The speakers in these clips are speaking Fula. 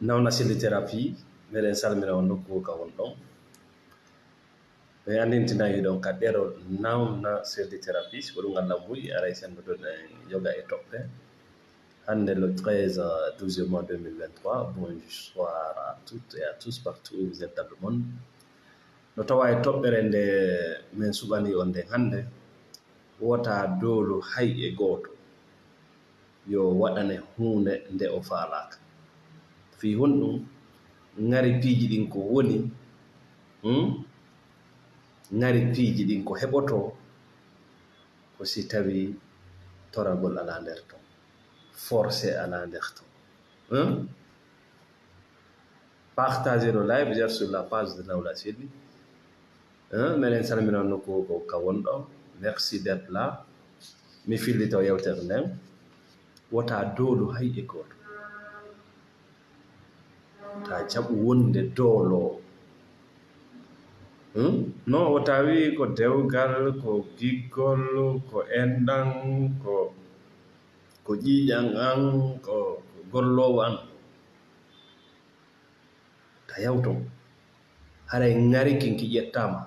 nawna thérapie meɗen salmina on nokku ka won ɗon ɓe andintinayi ɗon ka ɗerol nawna thérapie ko ɗum Allah muyi aray sembotoɗo en yoga e toɓɓe hande le 13 12 mois 2023. Bonsoir à toutes et à tous partout où vous êtes dans le monde. No tawa e toɓɓere nde min suɓani on nden hande wota dolu hay e goto yo waɗane hunde nde o faalaka fi honɗum ngari piiji ɗin ko woni ngari piiji ɗin ko heɓoto ko si tawi toragol ala nder ton, forcé ala nder ton. Partagez le live déjà sur la page de Nawla Sidi. Menen salmina nokku ko ka wonɗo. Merci d'être là. Mi fillito yewtere nden wota dolu hay e goto ta jaɓu wonde doolo non o tawi ko dewgal ko giggol ko enɗan ko ƴiƴan an ko gollowo an ta yawton haray ngari kinki ƴettama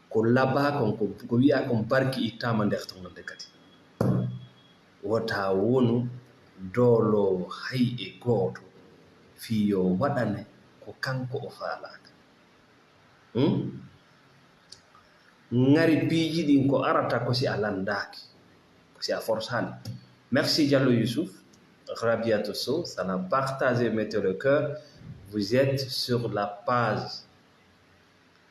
ko laba kon ko wi'a kon barki ittama nder ton nde kadi wota wonu doolowo hay e goto fiyo waɗane ko kanko o faalaka ngari piiji ɗin ko arata ko si a landaki ko si a forsani. Merci Diallo Youssouf, Rabiatou Sow, ça n'a partagé, mettez le cœur. Vous êtes sur la page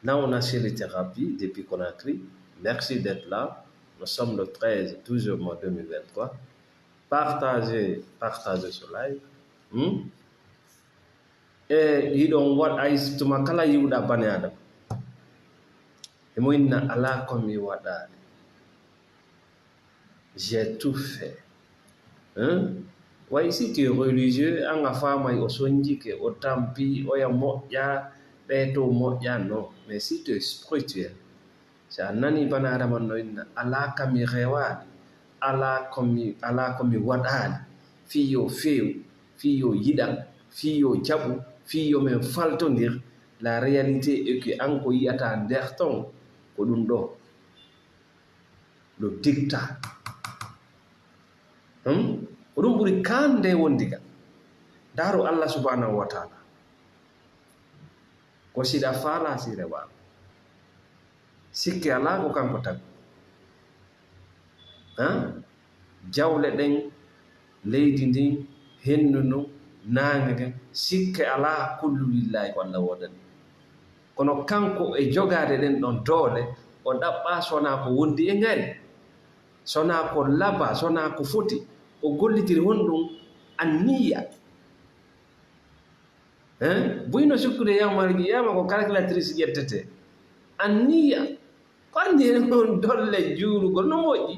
Nawna Thérapie depuis Conakry. Merci d'être là. Nous sommes le 13 12 mois 2023. Partagez ce live. Et yiɗon waɗa tuma kala yiwɗa bane adam e mo inna ala komi waɗani, j'ai tout fait. Way si tu es religieux an a famay o sonjike o tampi oya moƴƴa ɓeeto moƴƴa non, mais si tu es spirituel si a nani bane adama no inna ala kami rewani, ala komi waɗani fiyo few fiyo yiɗan fiyo jaɓu fiyo men faltodir. La réalité est que an ko yiyata nder ton ko ɗum ɗo le dictat ko ɗum ɓuri kande wondiga. Daaro Allah subhanahu wa taala ko siɗa faala si rewama sikke ala ko kanko tagi jawle ɗen leydi ndin hendu ndun nange gen sikke ala kullu lillahi ko Allah wodani kono kanko e jogade ɗen ɗon doole o ɗaɓɓa sona ko wondi e ngari sona ko laba sona ko foti o gollitiri honɗum anniya buyno sukkude yawmal qiyama ko calculatrice ƴettete anniya ko andi hen on dolle juulugol no moƴƴi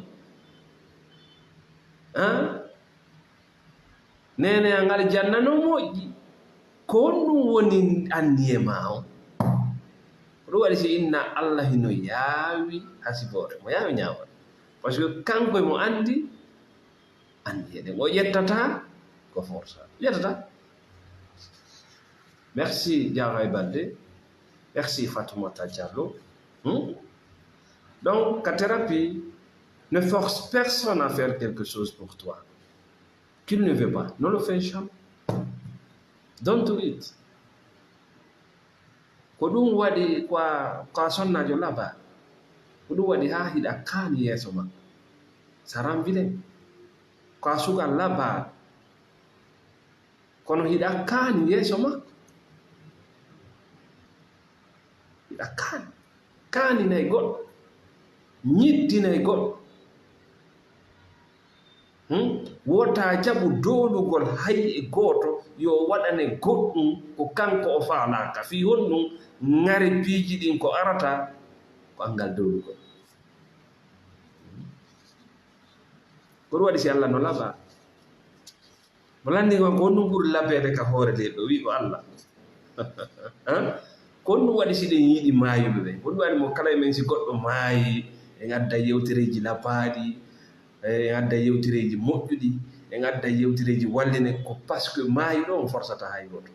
nene a ngal janna no moƴƴi ko honɗum woni anniye ma o ɗum waɗi si inna Allah hino yaawi hasibore mo yaawi ñawol par ce que kanko e mo andi andiye ɗen o ƴettata ko forsa ƴettata. Merci Diarra Balde, merci Fatoumata Diallo. Donc la thérapie ne force personne à faire quelque chose pour toi qu'il ne veut pas, ne le fais jamais. Don't do it. Ko ɗum waɗi ko sonnajo laba ko ɗum waɗi ha hiɗa kaani yeeso ma saran wilen ko a suka laba kono hiɗa kaani yeeso ma hiɗa kaaninayi goɗɗo ñiddinayi goɗɗo wota jaɓu doolugol hay e gooto yo waɗane goɗɗum ko kanko o faalaka fi honɗum ngari piiji ɗin ko arata ko angal doolugol ko ɗum waɗi si Allah no laba mo landingon ko honɗum ɓuri labede ka hoore leɗɗo wi ko Allah ko honɗum waɗi si ɗen yiɗi maayuɓe ɓe ko ɗum waɗi mo kala men si goɗɗo maayi en adda yewtereji labaɗi en adda yewtereji moƴƴuɗi en adda yewtireji wallene ko par ce que maayi ɗo on forsata hay goto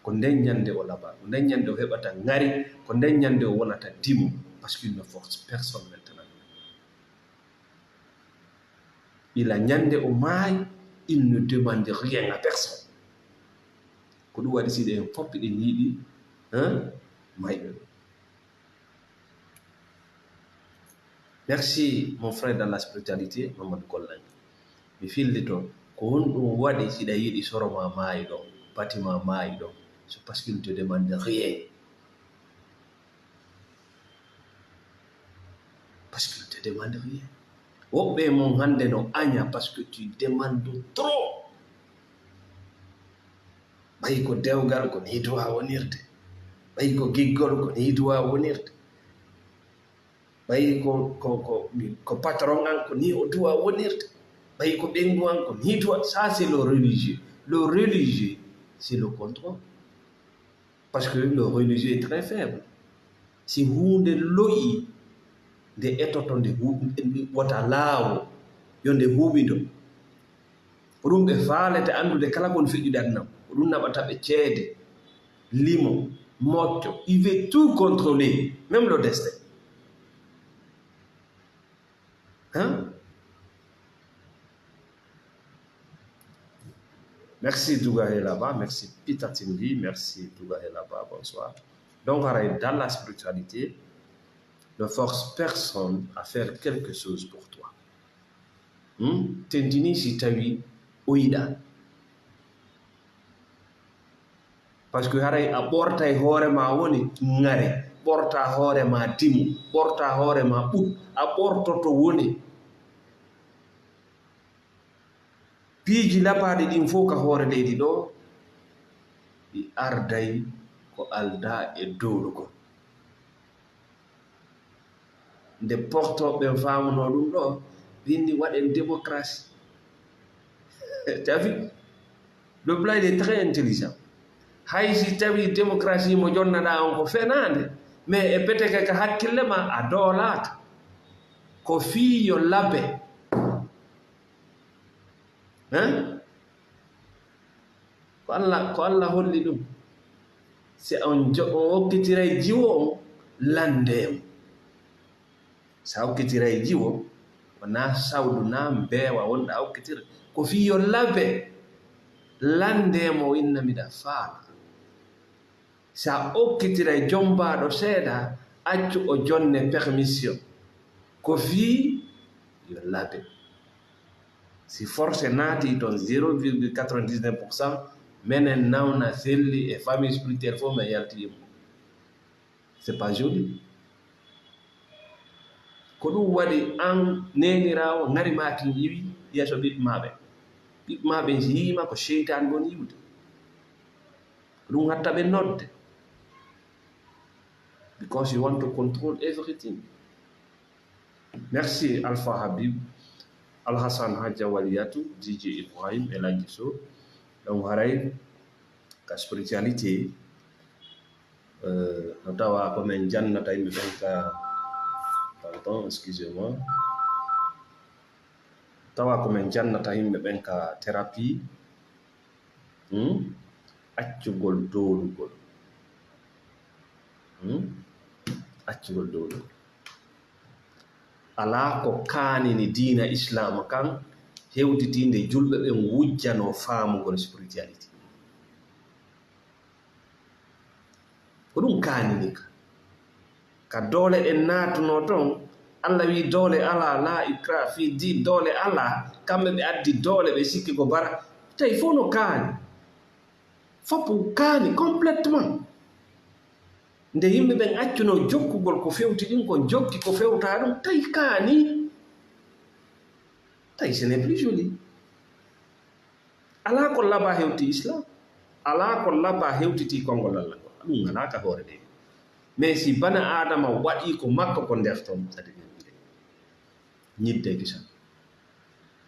ko nden ñande o laɓa ko nden ñande o heɓata ngari ko nden ñande o wonata dimo par ce qu'il ne force personne maintenant il a ñande o maayi il ne demande rien à personne ko ɗum waɗi siɗe en foppi ɗe ñiiɗi mayɓe ɗo. Merci mon frère dans la spiritualité Mamadou Kollangi mi filli to ko honɗum waɗi siɗa yiɗi soroma maayi ɗo batima maayi ɗo c'est parce qu'il ne te demande rien parce qu'il te demande rien woɓɓe mon hande no aña parce que tu demandes trop ɓayi ko dewgal ko ni duwa wonirde ɓayi ko giggol ko ni duwa wonirde ɓayi ko patron an ko ni o duwa wonirde ɓayi ko ɓengu an ko ni duwa. Ça c'est le religieux c'est le contrôle parce que le religieux est très faible si hunde loyi nde etoto nde wota laawo yo nde huuɓido ko ɗum ɓe faalete andude kala kon feƴƴude adnam ko ɗum naɓata ɓe ceede limo mocco il veut tout contrôler même le destin Merci Douga Helaba, merci Peter Timbi, merci Douga Helaba, bonsoir. Donc dans la spiritualité, ne force personne à faire quelque chose pour toi. Tendini si tawi oida. Parce que haray a ɓorta e hoore ma woni ngare, ɓorta hoore ma dimu, ɓorta hoore ma ɓuɗ, a ɓortoto woni. Piiji lapaɗi ɗin fof ka hoore leydi ɗo ɗi arday ko alda e dowlugol nde portoɓe famuno ɗum ɗo windi waɗen démocratie tawi le plan est très intelligent hay si tawi démocratie mo jonnaɗa on ko fenade mais e peteke ka hakkille ma a doolata ko fiyo labe ko Allah holli ɗum si on hokkitiray jiwo on landemo sa hokkitiray jiwo wona sawdu na mbeewa wonɗa hokkitira ko fiyo labe landemo innamiɗa faala sa hokkitiray jombaɗo seeɗa accu o jonne permission ko fi yo labe si force naati toon 0,99% menen nawna selli e famille spirituelle fof men yaltiyimo c'est pas joli ko ɗum waɗi an nenirawo ngari maki yiwi yeeso ɓiɓɓe maɓe yima ko cheytan gon yiwde ko ɗum hatta ɓe nodde because you want to control everything. Merci Alpha Habib, Al-Hassan Hadja Waliatou, DJ Ibrahim, El Hadji Sow. Donc haray ka spiritualité no tawa ko men jannata yimɓe ɓen ka pardon excusez-moi tawa ko men jannata yimɓe ɓen ka thérapie accugol dowlugol accugol dowlugol ala ko kaanini diina islam kan hewtitinde julɓe ɓen wujjano faamugol spiritualité ko ɗum kaanini ka doole en naatuno ton Allah wi doole ala la ikra fi di doole ala kamɓe ɓe addi doole ɓe sikki ko bara tawi fof no kaani foppu kaani complètement nde yimɓe ɓen accuno jokkugol ko fewti ɗin ko jokki ko fewta ɗum tawi kaani tawi ce n'est plus joli ala ko laba hewti islam ala ko laba hewtiti konngol Allah ngo ɗum ala ka hoore ɗe mais si bana adama waɗi ko makko ko nder toon sadi ñidde gisa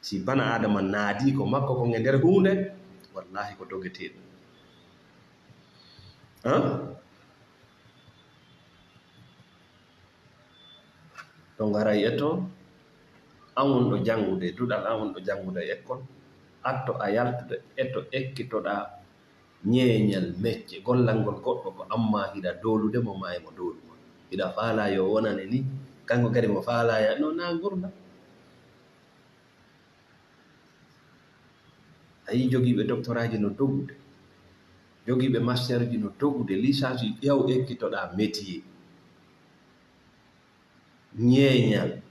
si bana adama naadi ko makko ko nge nder hunde wallahi ko dogeteɗum donc haray etto an wonɗo janngude duɗal, an wonɗo janngude école, atto a yaltude eto ekkitoɗaa ñeeñal mecce gollal ngol goɗɗo ko amma hiɗa doolude mo maayi mo dooluma, hiɗa faala yo wonane ni, kanko kadi mo faalaya no na gurda. A yii jogiiɓe doctoraji no dogude, jogiiɓe master ji no dogude, licence ji ƴeew ekkitoɗaa métier ñeeñal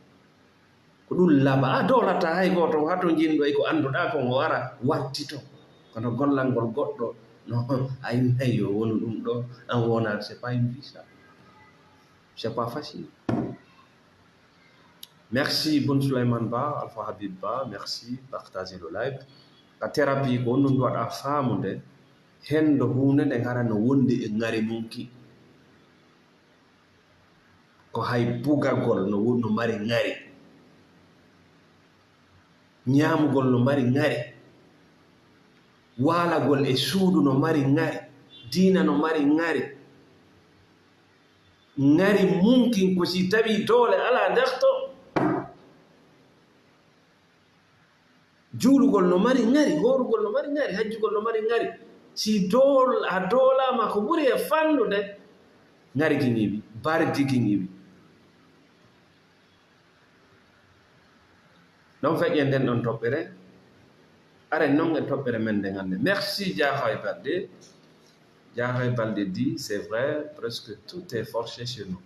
ko ɗum laba a doolata hay gooto hato jinɗo e ko annduɗaa ko ngo wara wattito kono gollal ngol goɗɗo no a yimay yo wonu ɗum ɗo an wona, c'est pas une vie ça, c'est pas facile. Merci Bon Souleymane Ba, Alpha Habib Ba, merci, partagez le live. Ka thérapie ko ɗum waɗa faamude hendo hunde nde ngara no wondi e ngari munki ko hay bugagol no mari ngari, ñaamugol no mari ngari, waalagol e suudu no mari ngari, diina no mari ngari, ngari munkin ko si tawi doole ala nder to, juulugol no mari ngari, horugol no mari ngari, hajjugol no mari ngari, si a doolama ko ɓuri e fannude ngari ki ngiɓi, bardi ki ngiɓi. Donc feƴƴe nden ɗon toɓɓere are non e toɓɓere men nde hannde. Merci Diakhoy Baldé. Diakhoy Baldé dit c'est vrai, presque tout est forcé chez nous.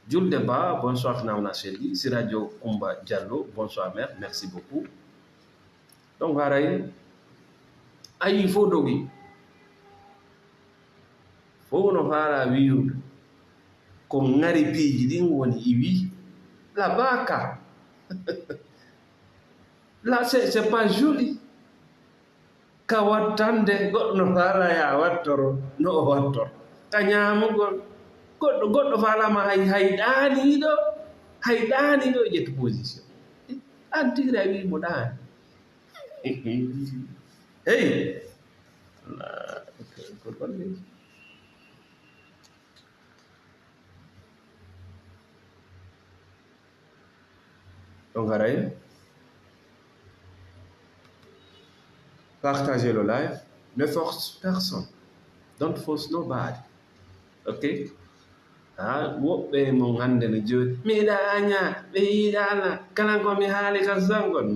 Julde Ba, bonsoir Naouna Selli. Siradio Kumba Diallo, bonsoir mère, merci beaucoup. Donc haray ayi fo dogi fo no fara wirude ko ngari piiji ɗin woni iwi la baka là c'est pas joli ka wattande goɗɗo no fara ya wattoro no o wattor ka ñaamugol goɗɗo falama hay ɗaaniɗo ƴettu position an tigre a wi mo ɗaani hey donc haray partagez le live, ne force personne, don't force nobody, ok? Woɓɓe mo hannde no jooɗi mi yiɗa aña ɓe yiɗala kala ko mi haali ka sangon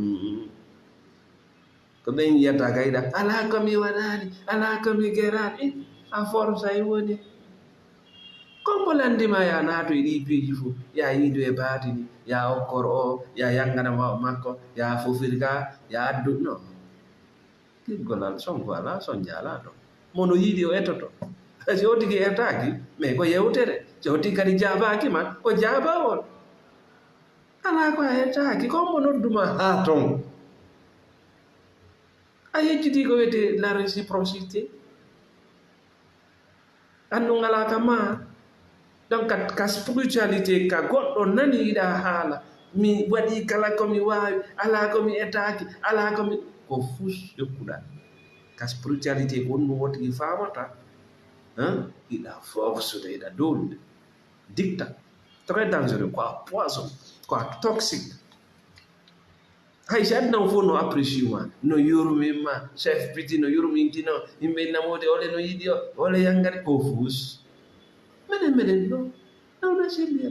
ko ɓen yiyata ka yiɗa ala ko mi waɗani ala ko mi gerani a force ay woni kombo landima ya naato e ɗi piiji fof ya yiidu e baatini ya okkor o ya yangana makko ya fofirga ya addu no liggolal sonko ala son jala to mono yiiɗi o etoto si o tigi etaki mais ko yewtere si o tigi kadi jaabaki ma ko jaabawol ala ko a etaki kombo nodduma ha ton a yecciti ko wiyete la réciprocité andu ngala ka ma donc ka spiritualité ka goɗɗo nani yiɗa haala mi waɗi kala komi waawi ala komi etaki ala komi ko fus ƴokkuɗa ka spiritualité ko ɗum wotigi famata iɗa forsude iɗa dolude dicta très dangereux quoi poison quoi toxique hay si adna fof no apprécie ma no yurmima chef piti no yurmintino yimɓe namude ole no yiɗi o ole yangari ko fus menen ɗo nawna selli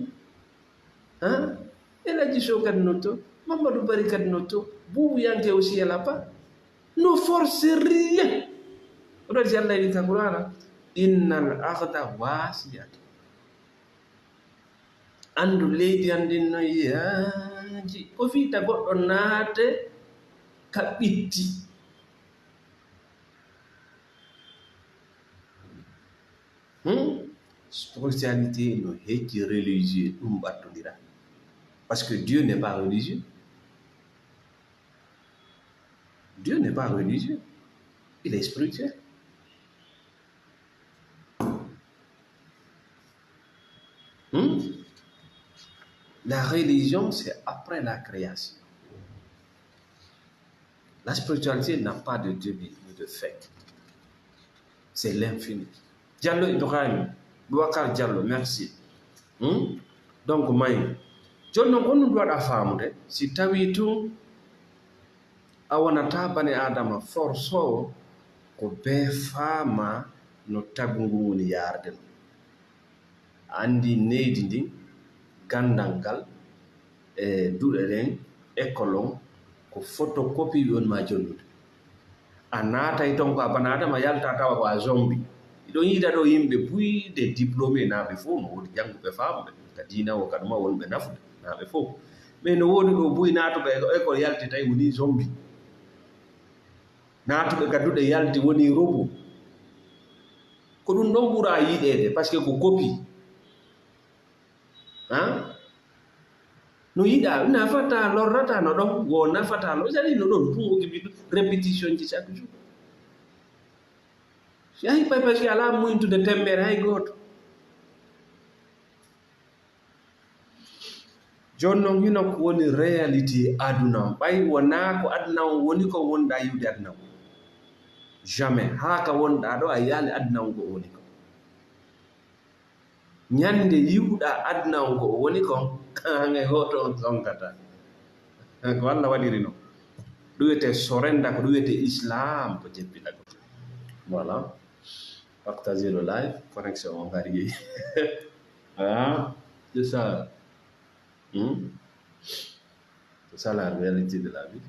en Elaji Sow kadi no to Mamadou Bari kadi no to Boubou Yanké aussi elle a pas ne force rien oɗon si Allah wi ka Qur'ana innal akhda wasiyat andu leydi andin no yaaji ko fiita goɗɗo naate ka ɓitti spiritualité no hecci religieux ɗum ɓattodira parce que Dieu n'est pas religieux. Dieu n'est pas religieux, il est spirituel. La religion, c'est après la création. La spiritualité n'a pas de début ni de fin. C'est l'infini. Diallo Ibrahim, Boubacar Diallo, merci. Donc, Maï, jonnon ko ɗum waɗa faamude si tawi tun a wonata bani adama forsowo ko be faama no tagu ngu woni yarde no andi neydi ndin gandal ngal e duɗe ɗen école on ko photocopie on ma jonnude a naatay ton ko a bani adama yalta tawa ko a zombie iɗon yiida ɗo yimɓe buyde diplômé naaɓe fof no woodi jannguɓe faamuɓe ka diina o kaduma wonɓe nafude naaɓe fof mais no woodi ɗo buy naatuɓe école yalti tawi woni zombie naatuɓe gadduɗe yalti woni robot ko ɗum ɗon ɓura yiɗede par ce que ko copie no yiɗa nafata lorrata no ɗon wo nafata lo sali no ɗon tun oki mbiɗo répétition ji chaque jour si yahi pay par ce que ala muytude temmere hay gooto joni noon hino ko woni réalité aduna on ɓay wona ko aduna on woni ko wonɗa yiwde aduna on jamais haa ka wonɗa ɗo a yaali aduna on ko woni ko ñande yiwɗa aduna on ko woni kon kange hoto on sonkata ko Allah waɗiri noon ɗum wiyete sorenda ko ɗum wiyete islam ko jeppiɗa ko voilà partager le live connexion on ngari c'est ça c'est ça la réalité de la vie.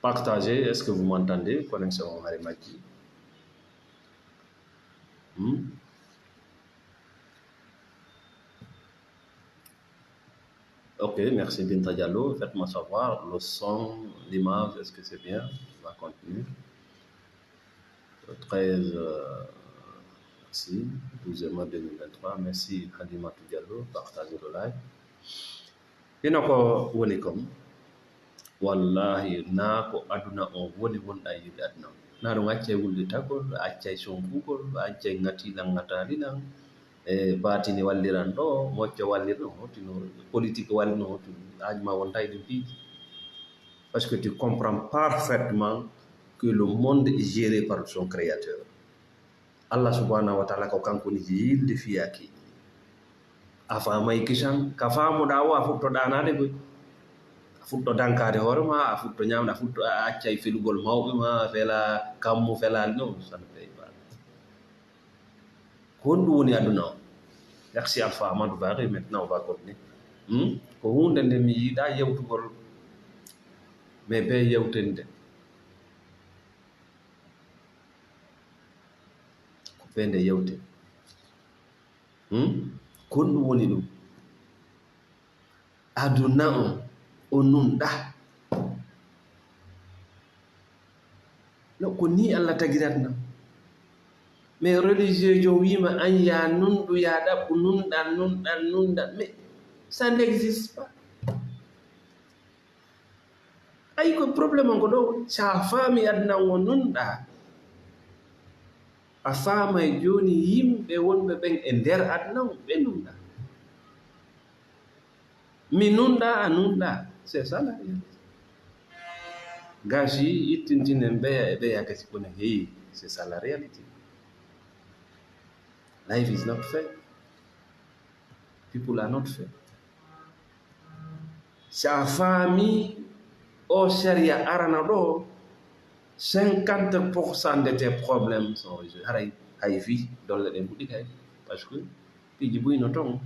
Partagez, est-ce que vous m'entendez? Connexion on ngari majji Ok, merci Binta Diallo. Faites-moi savoir le son, l'image, est-ce que c'est bien? On va continuer. Le 13, merci. 12 mai 2023. Merci Hadimatou Diallo. Partagez le live. Ina ko woni kom wallahi na ko aduna on woni wonɗa yiɗde aduna on na ɗum accay wulde tagol accay sonkugol accay ngatilan ngatalilan e batini walliran ɗo mocco wallirno hottino politique wallino hottu ajma wonta ɗum piiji parce que tu comprends parfaitement que le monde est géré par son créateur Allah subhanahu wa ta'ala ko kanko ni yilde fiyaki a famay kisan ka famuɗa o a fuɗɗo ɗanade koy a fuɗɗo dankade hoore ma a fuɗɗo ñamde a fuɗɗo a accay felugol mawɓe ma fela kammu felali non sana pay ba ko honɗum woni aduna o merci Alpha Amadou Barry maintenant on va continuer ko hunde nde mi yiɗa yewtugol mais be yewtende ko be nde yewte ko ɗum woni ɗum aduna o nunɗa no ko ni Allah tagiratna mais religieux jo wima an ya nunɗu ya ɗaɓɓu nunɗan mais ça n'existe pas ay ko probléme on ko ɗo sa faami aduna o nunɗa a faamay joni yimɓe wonɓe ɓen e nder aduna o ɓe nunɗa mi nunɗa a nunɗa c'est ça la réalité gasi ittintinen ɓeya e ɓeya kasi kono heewi c'est ça la réalité. Life is not fair. People are not fair. Sa famille au sharia arana do 50% de tes problèmes sont résolus. Haray hay fi dolle den budi kay parce que piji buy no ton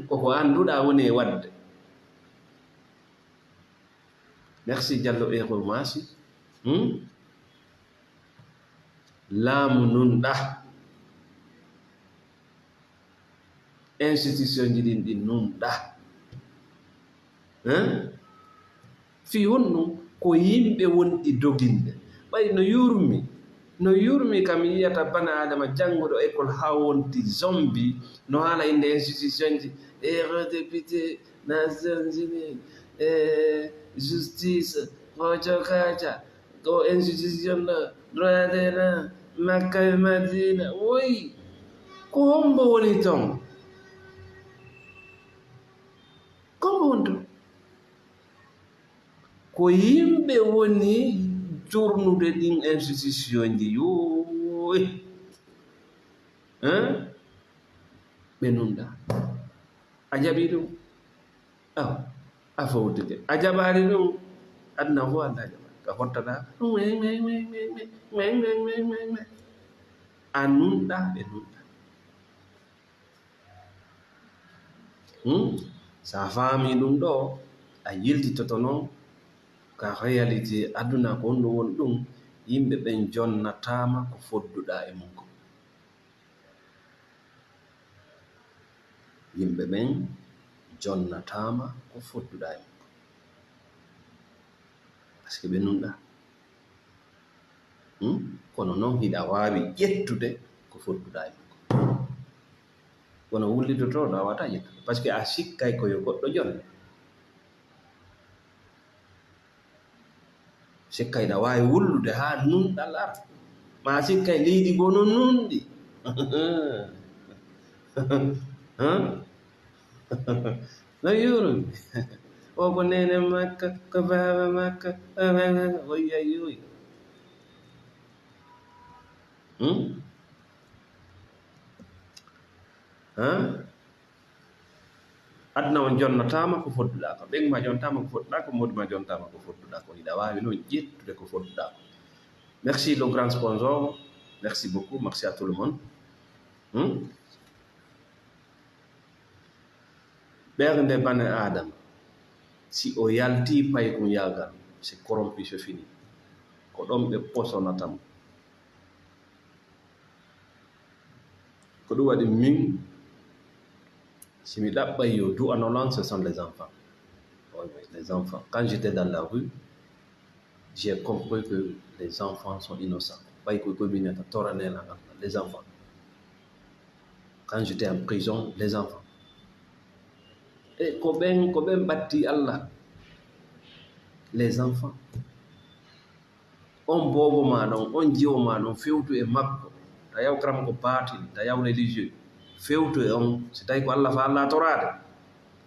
ko anduda woni wadde. Merci Diallo e ko masi. Lamu nunda institution ji ɗin ɗi nunɗa fi honno ko yimɓe wonɗi doginde ɓay no yurmi kam yiyata bana adama janngoɗo école ha wonti zombie no haala inde institution ji député Nations Unies justice hojo kaca ko institution ɗo droit de l'homme Makka e Madina woyi ko hombo woni ton ko yimɓe woni jurnude ɗin institution ji yoy ɓe nunɗa a jaɓi ɗum a fowtide a jaɓaari ɗum aduna fof anda jaɓa ka fottata a nunɗa ɓe nunɗa so a faami ɗum ɗo a yiltitoto noon ka réalité aduna ko honɗum woni ɗum yimɓe ɓen jonnatama ko fodduɗa e mum ko yimɓe ɓen jonnatama ko fodduɗa e mum par ce que ɓe nunɗa kono noon hiɗa wawi ƴettude ko fodduɗa e mum kono wullitotoɗo a wata ƴettude par ce que a sikkay koyo goɗɗo jonde sikkay ɗa wawi wullude ha nunɗal ara ma sikkay leydi bo no nunɗi no yurumi o ko nene makka ko baba makka oyayoy aduna on jonnatama ko fodduɗa ko ɓen ma jontama ko fodduɗa ko modi ma jontama ko fodduɗa ko hiɗa wawi noon ƴettude ko fodduɗa ko merci le grand sponsor merci beaucoup merci à tout le monde ɓernde bane adama si o yalti pay kum yagal c'est corrompu c'est fini ko ɗon ɓe posonatam ko ɗum waɗi min si mi ɗaɓɓay yo du'anolan ce sont les enfants les enfants quand j'étais dans la rue j'ai compris que les enfants sont innocents pay ko kominata toranela les enfants quand j'étais en prison les enfants e ko ɓen batti Allah les enfants on bobo ma ɗon on jiwo ma ɗon fewtu e makko tayaw karam ko batil tayaw religieux fewtu e on so tawi ko Allah fa Allah torade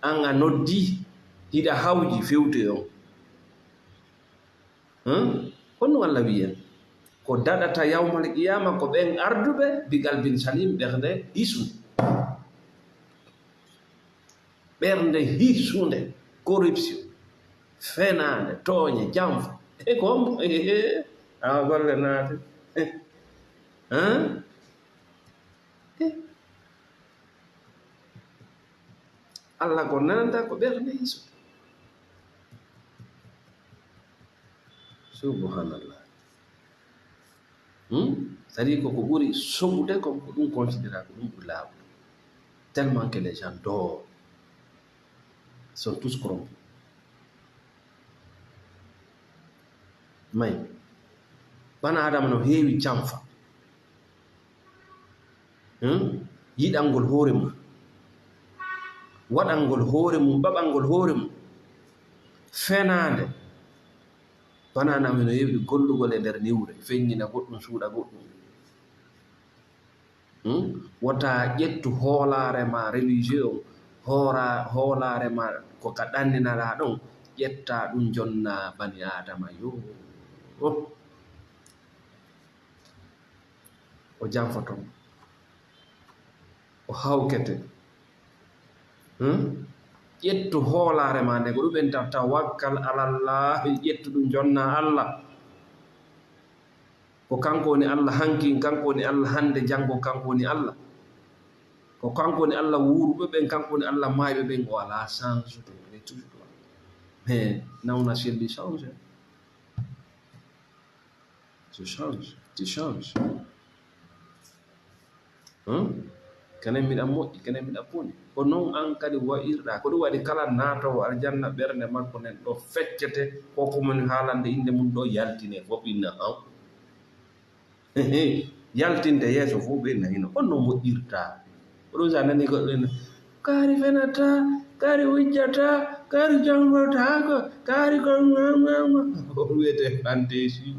an a noddi hiɗa hawji fewtu e on honno Allah wiyen ko daɗata yawmal qiyama ko ɓen arduɓe bigal bin salim ɓernde hisunde ɓernde hisunde corruption fenade tooñe jamfa e kom a golle naate Allah ko nanata ko ɓernde hisunde subhanallah c'est-à-dire ko ɓuri soɓude ko ɗum considéra ko ɗum ɓuri laawol tellement que les gens dorment sont tous corrompus may bana adama no heewi camfa yiɗal ngol hoore mum waɗal ngol hoore mum ɓaɓal ngol hoore mum fenade bana adama no heewi gollugol e nder niwre feññina goɗɗum suuɗa goɗɗum wota ƴettu hoolare ma religieux hoolare ma ko ka ɗanninaɗa ɗon ƴetta ɗum jonna bani adama yo o janfoton o hawkete ƴettu hoolare ma nde ko ɗumen tawakkal alallah ƴettu ɗum jonna Allah ko kanko woni Allah hankin kanko woni Allah hande janngo kanko woni Allah ko kanko woni Allah wuuruɓe ɓen kanko woni Allah mayɓe ɓen o ala change il est toujours là mais nawna selli change tu change kenen miɗa moƴƴi kenen miɗa boni ko noon an kadi wa'irɗa ko ɗum waɗi kala naatowo aljanna ɓernde makko nen ɗo feccete koko moni haalande inde mum ɗo yaltine fof inna han yaltinde yeeso fof ɓenna hino honno moƴƴirta ko ɗum sa nani goɗɗo ene kaari fenata kaari wujjata kaari jangotako kaari ko o wiyete fantesi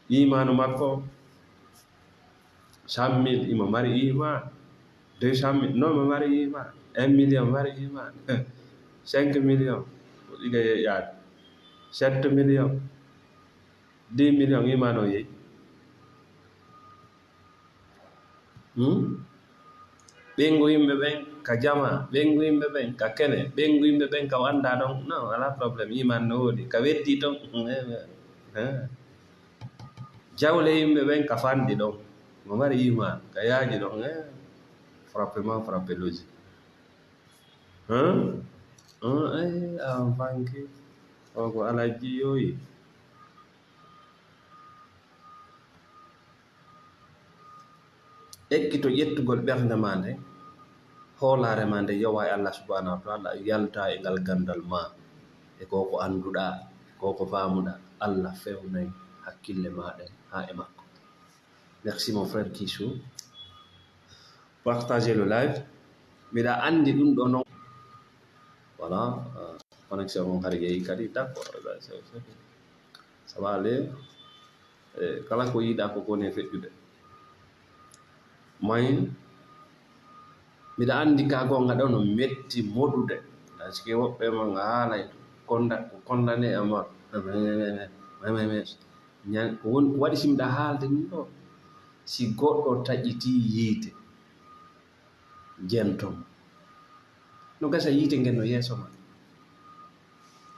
imanu makko 100 000 imo mari iman 200 000 non mo mari iman 1 million mari iman 5 million o ɗiga yeƴƴade 7 million 10 million iman o yeyi ɓengu yimɓe ɓen ka jama ɓengu yimɓe ɓen ka kene ɓengu yimɓe ɓen ka wanda ɗon non ala probléme iman no woodi ka weddi ton jawle yimɓe ɓen ka fanɗi ɗon mo mari iman ka yaaji ɗon frappement frappé logique an fanke o ko alaji yoyi ekkito ƴettugol ɓernde ma nde hoolare ma nde yowa e Allah subhanahu wa taala yalta e ngal gandal ma e koko annduɗa koko famuɗa Allah fewnay hakkille maɗen ha e makko. Merci mon frère Kissou, partagez le live. Mbiɗa andi ɗum ɗo non voilà connexion on hari yeehi kadi d'accord ça va aller kala ko yiɗa ko kone feƴƴude may mbiɗa andi ka gonga ɗo no metti moɗude parce woɓɓe man haalay condamné à mort ko waɗi simɗa haalde ɗum ɗo si goɗɗo taƴiti yiite jentom no gasa yiite ngen no yeeso ma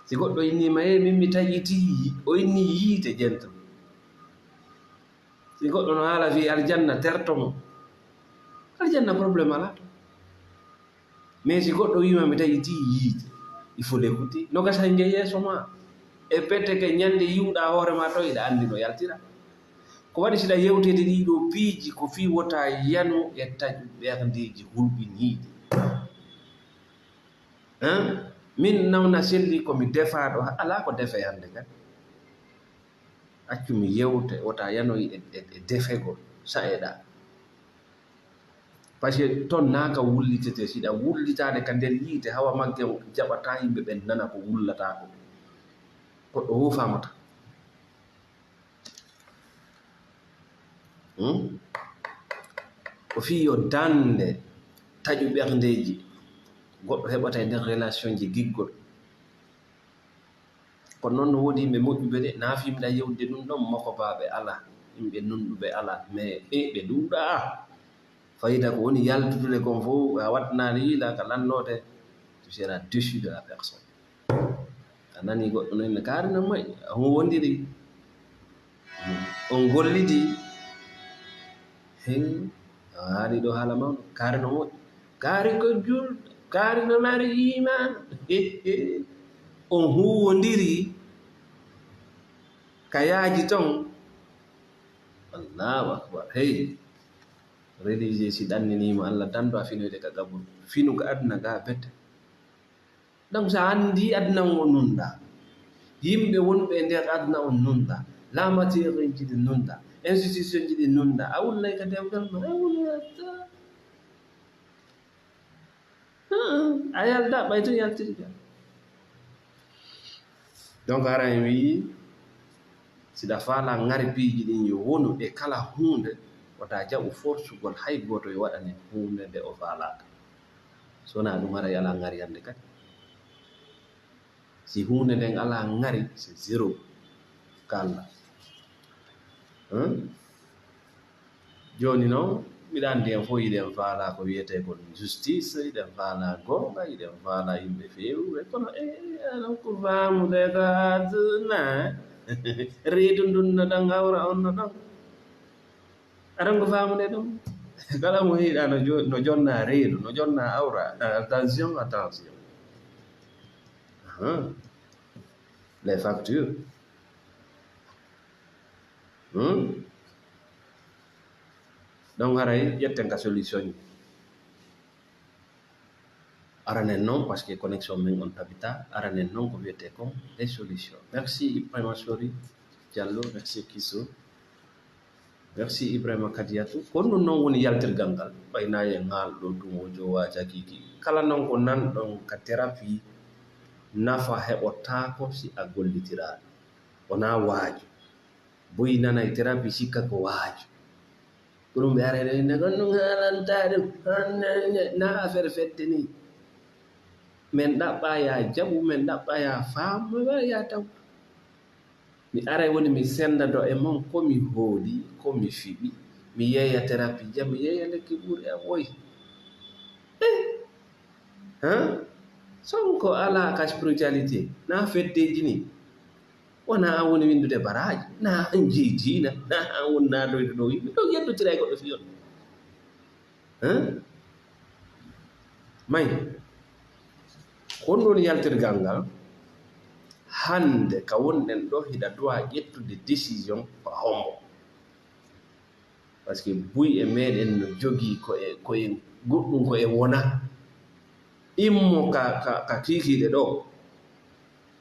si goɗɗo innima min mi taƴiti o inni yiite jentom si goɗɗo no haala wi aljanna tertomo aljanna probléme ala to mais si goɗɗo wima mi taƴiti yiite il faut l'écouter no gasa nge yeeso ma e pette ke ñande yiwɗa hoore ma to iɗa andi no yaltira ko waɗi siɗa yewtede ɗiɗo piiji ko fi wota yanu e taƴu ɓerndeji hulɓiniɗi min nawna selli komi defaɗo ala ko defe hande kadi accumi yewte wota yanoyi e defegol saeɗa par ce que toon naka wullitete siɗa wullitade ka nder yiite hawa magge jaɓata yimɓe ɓen nana ko wullata ko goɗɗo wo famata ko fi yo dande taƴu ɓerndeji goɗɗo heɓata e nder relation ji giggol kono noon no woodi yimɓe moƴƴuɓe de nafimɗa yewde ɗum ɗon makko baɓe ala yimɓe nunɗuɓe ala mais ɓe ɗuuɗa fayida ko woni yaltudude kon fof a waɗnani yiila ka lannode tu seras déçu de la personne a nani goɗɗo noenne kaari no moƴƴi on wondiri on gollidi a haali ɗo haala mawɗo kaari no moƴƴi kaari ko julɗo kaari no mari iman on huwodiri ka yaaji ton allahu akbar religieux si ɗanninima Allah dandu a finoyde ka gaburu finugo aduna ga bette donc sa andi aduna o nunda yimɓe wonɓe e nder aduna o nunda la matiére ji ɗi nunda institution ji ɗi nunda a wullay ka dewgal ma a yalda ɓay to yaltiri ka donc ara en wi siɗa faala ngari piiji ɗin yo wonu e kala hunde wata jaɓu forsugol hay goto e waɗane hunde nde o faalaka sona ɗum ara ala ngari hande kadi si hunde nden ala ngari c'est zéro kala joni noon mbiɗa andi en fof yiɗen faala ko wiyete kon justice yiɗen faala gonga yiɗen faala yimɓe fewɓe kono anon ko famude ko aduna reedu ndunno ɗon hawra on no ɗon aɗon ko famude ɗum kala mo hiiɗa no jonna reedu no jonna awra attention les factures donc haray ƴetten ka solution ji aranen noon par ce que connexion men on tabita aranen noon ko wiyete kon les solutions. Merci Ibrahima Sori Diallo, merci Kissou, merci Ibrahima Kadiatou. Ko ɗum noon woni yaltirgal ngal ɓaynaye ngal ɗo ɗum o jowa jagiki kala noon ko nanɗon ka thérapie nafa heɓotako si a gollitiraɗo wona waaju boyi nana e thérapie sikka ko waaju ɗum ɓe arene gon ɗum haalanta ɗum na affaire fedde ni men ɗaɓɓa ya jaɓu men ɗaɓɓa ya faamu ya taw mi aray woni mi sendado e mon komi hooli komi fiɓi mi yeeya thérapie jam mi yeeya lekki ɓuuri am woyi Sonko ala ka spirituality na feddeji ni wona an woni windude baraji na an jeejina na an woni naɗoyde ɗo yimɓe ɗo yettotira e goɗɗo fiyon mayi kon ɗon yaltirgal ngal hande ka wonɗen ɗo hiɗa duwa ƴettude décision ko hombo par ce que buy e meɗen no jogii koye goɗɗum ko e wona immo ka kiikiiɗe ɗo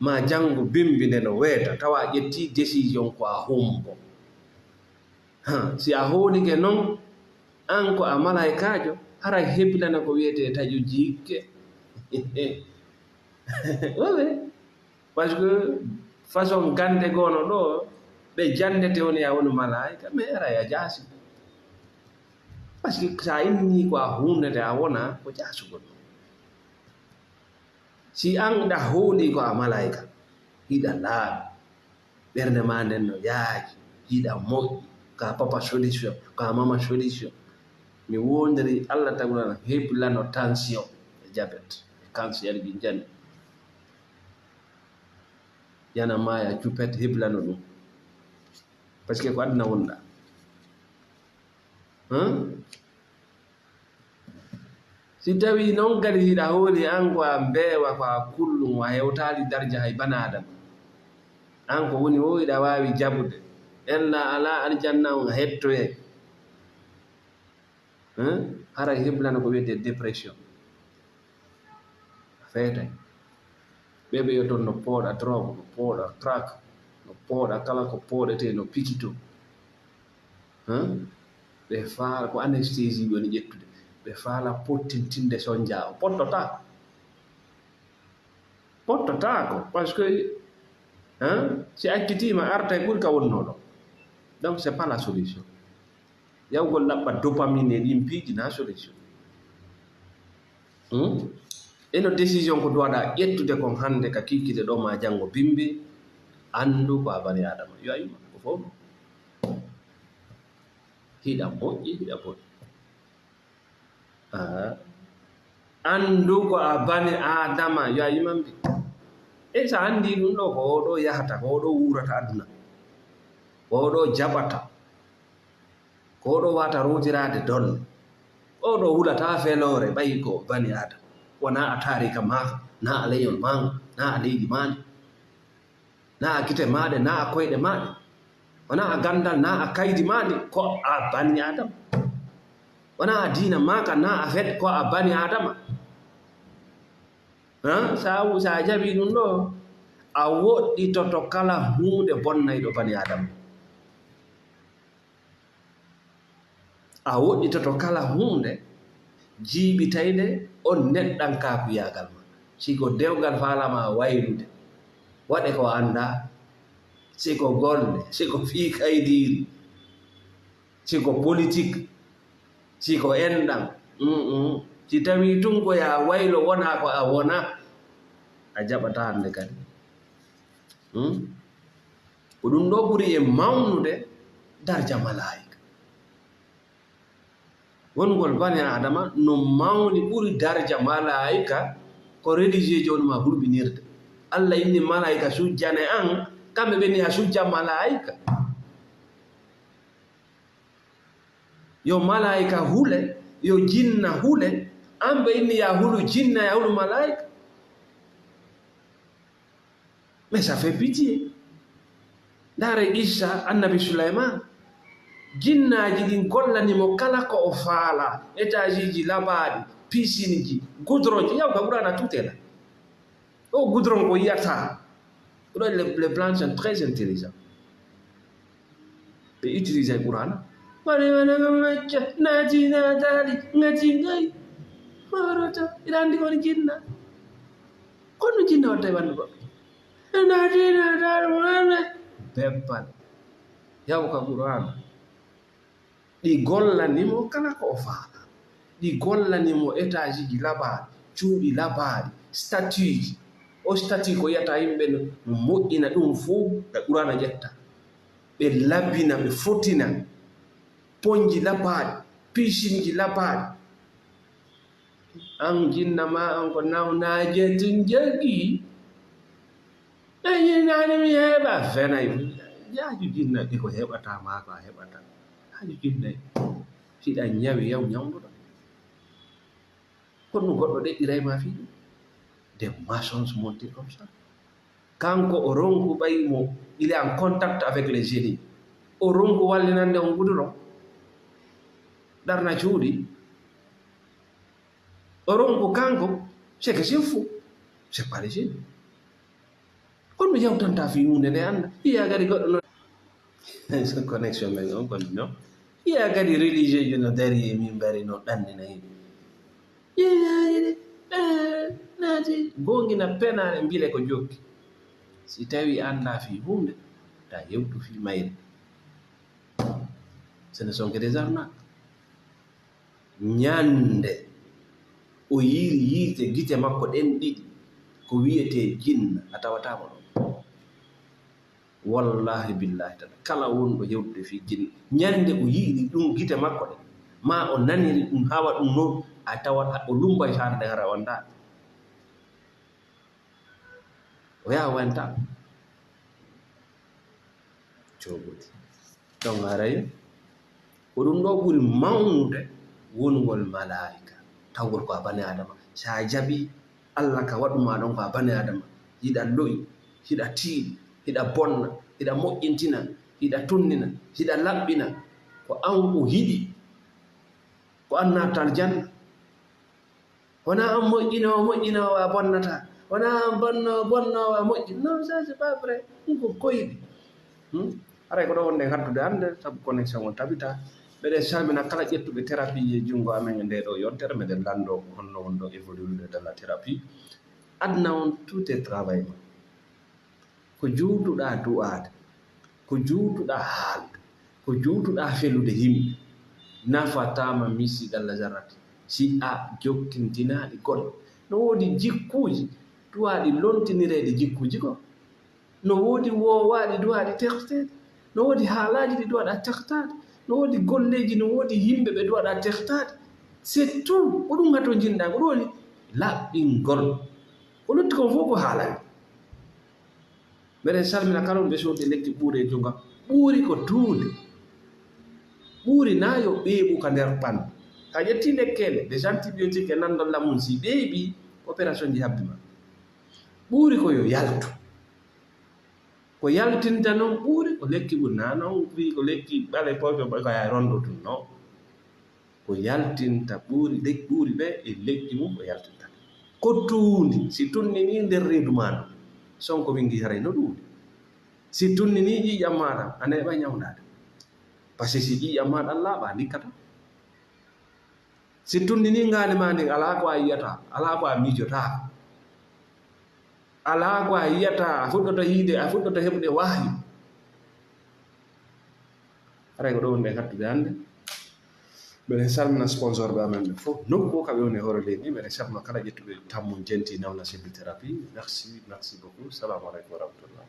ma janngo bimbi nde no weeta tawa ƴetti décision ko a hombo si a hoolike noon an ko a malaikajo hara heblana ko wiyete taƴo jikke wawe par ce que façon gande gono ɗo ɓe jandete woni a woni malaika mais ara ya jaasi par ce que sa inni ko a hundete a wona ko jaasugol si an ɗa hooli ko a malaika hiɗa laaɓi ɓernde ma nden no yaaji hiɗa moƴƴi ka papa solution ka mama solution mi wondiri Allah tagulana heblano tension e diabete e cancer ji jandi yana maya cupet heblano ɗum par ce que ko aduna wonɗa si tawi noon kadi hiɗa hooli an ko a mbeewa ko a kullum a hewtaali darja hay bana adama an ko woni o hiɗa waawi jaɓude ella ala aljanna on hettoye hara heblano ko wiyete dépression feetay ɓeɓe yo toon no pooɗa drogue no pooɗa crack no pooɗa kala ko pooɗete no pikito ɓe faala ko anesthésie woni ƴettude ɓe faala pottintinde sonja o pottotako par ce que si accitima arta e ɓuri ka wonnoɗo donc c'est pas la solution yawgol laɓɓa dopamine e ɗin piiji na solution eno décision ko duwaɗa ƴettude kon hande ka kikkite ɗo ma janngo bimbi anndu ko a bani adama yo ayima ko fof hiɗa moƴƴi hiɗa boɗɗi anndu ko a bani adama yo a yimambi e so anndi ɗum ɗo ko oɗo yahata ko oɗo wurata aduna ko oɗo jaɓata ko oɗo wata rotirade dolle oɗo hulata felore ɓayi ko bani adama wona a tarika maka na a leyol manga na a leydi maɗe na a gite maɗe na a koyɗe maɗe wona a gandal na a kaydi maɗe ko a bani adama wona a dina maka na a fet ko a bani adama sa jaɓi ɗum ɗo a woɗɗitoto kala hunde bonnayɗo bani adama a woɗɗitoto kala hunde jiiɓitayde on neɗɗan kakuyagal ma siko dewgal falama waylude waɗe ko anda siko golle siko fii kaydiri siko politique siko enɗan si tawi tun ko ya waylo wona ko a wona a jaɓata hande kadi ko ɗum ɗo ɓuri e mawnude darja malaika wongol bani adama no mawni ɓuri darja malaika ko religieux joni ma hulɓinirde Allah inni malaika sujjane an kamɓe ɓenni a sujja malaika yo malaika hule yo jinna hule an ɓe inni ya hulu jinna ya hulu malaika mais ça fait pitié ndare Issa annabi Sulaiman jinnaji ɗin gollanimo kala ko o faala étage ji labaɗi piscine ji goudron ji yaw ka ɓurana tutela o goudron ko yiyata ɗo les blancs sont très intelligents ɓe utilise e ɓurana waɗiwanama macca natina daali ngati gay horota iɗa andi kono jinna kono jinna watta e ɓandu goɗɗo natina daali mone bebbal yaw ka ɓurana ɗi gollanimo kala ko o faala ɗi gollanimo étage ji labaɗi cuuɗi labaɗi statue ji o statue ko yiyata yimɓe no moƴƴina ɗum fuu ɓe ɓurana ƴetta ɓe labbina ɓe fotina poñji labaɗi piscine ji labaɗi an jinna ma an ko nawnaje tun jagi ayinani mi heɓa fenayi jaaju jinna ɗi ko heɓata ma ko a heɓata haaju jinnayi fiɗa ñawi yaw ñawduɗo kono goɗɗo ɗeɗɗiray ma fi des mensonges montés comme ça kanko o ronku ɓayi mo il est en contact avec les génies o ronku wallinande on guduron ɗarna cuuɗi o ronku kanko c'est que c'est fou c'est pas les génies kono mi yawtanta fi hunde nde anda iya gadi goɗɗo no connexion men on kono no iya gadi religieux jo no dari e min mbari no ɗannina yimɓe naati gongina penane mbile ko jokki si tawi anda fi hunde ta yewtu fi mayre ce ne sont que des arnaques ñande o yiri yiite gite makko ɗen ɗiɗi ko wiyete jinna a tawatamo ɗon wallahi billahi tan kala wonɗo yewtude fi jinna ñande o yiiri ɗum gite makko ɗe ma o naniri ɗum hawa ɗum noon a tawat o lumbay hande hara wanda o yaha wanta coɓude donc haray ko ɗum ɗo ɓuri mawnude wongol malaika tawgol ko a bani adama sa jaɓi allah ka waɗuma ɗon ko a bani adama hiɗa loyi hiɗa tiiɗi hiɗa bonna hiɗa moƴƴintina hiɗa tunnina hiɗa laɓɓina ko an o hiɗi ko an nattal janna wona an moƴƴinowo a bonnata wona an bonnowo a moƴƴi non ça c'est pas vrai ɗum ko koyɗi haray ko ɗo wonde haddude hannde sabu connexion o tabita mbeɗen salmina kala ƴettuɓe thérapie e junngo amen e nde ɗo yontere meɗen lanndo honno won ɗo évolude de la thérapie adna on tout est travail ma ko juutuɗa du'ade ko juutuɗa haalde ko juutuɗa felude yimɓe nafatama misiɗalla jarrate si a jokkintinaɗi goɗɗo no woodi jikkuji duwaɗi lontinireɗe jikkuji ko no woodi wowaɗi duwaɗi tehtede no woodi haalaji ɗi duwaɗa tehtade no woodi golleji no woodi yimɓe ɓe duwaɗa tehtade c'est tout ko ɗum hato jinɗa ko ɗum woni laɓɓingol ko lutti kon fof ko haalani mbeɗen salmina kala on ɓe soodi lekki ɓuuri e junga ɓuuri ko tuunde ɓuuri na yo ɓeeɓu ka nder ɓandu a ƴetti lekkele des antibiotique e nandol lamum si ɓeeɓi opération ji habbima ɓuuri ko yo yaltu ko yaltinta noon ɓuuri ko lekki ɓuri na noon wi ko lekki ɓale poke ko ya rondo tun non ko yaltinta ɓuuri ɓuuri ɓe e lekki mum ko yaltinta ko tuundi si tunni ni nder reedu maɗa sonko wingi haray no ɗuuɗi si tunni ni ƴiƴam maɗa a neɓa ñawdade par ce que si ƴiƴam maɗa laaɓa dikkata si tunni ni ngani ma ndi ala ko a yiyata ala ko a miijotaka ala ko a yiyata a fuɗɗota yiide a fuɗɗota heɓude wahyu haray ko ɗo wonde hattude hannde mbeɗen salmina sponsor ɓe amen ɓe fof nokku kaɓe woni hoore leydi mbeɗen salmina kala ƴettuɓe tammum jenti nawna seddu thérapie merci beaucoup salamu aleykum wa rahmatullah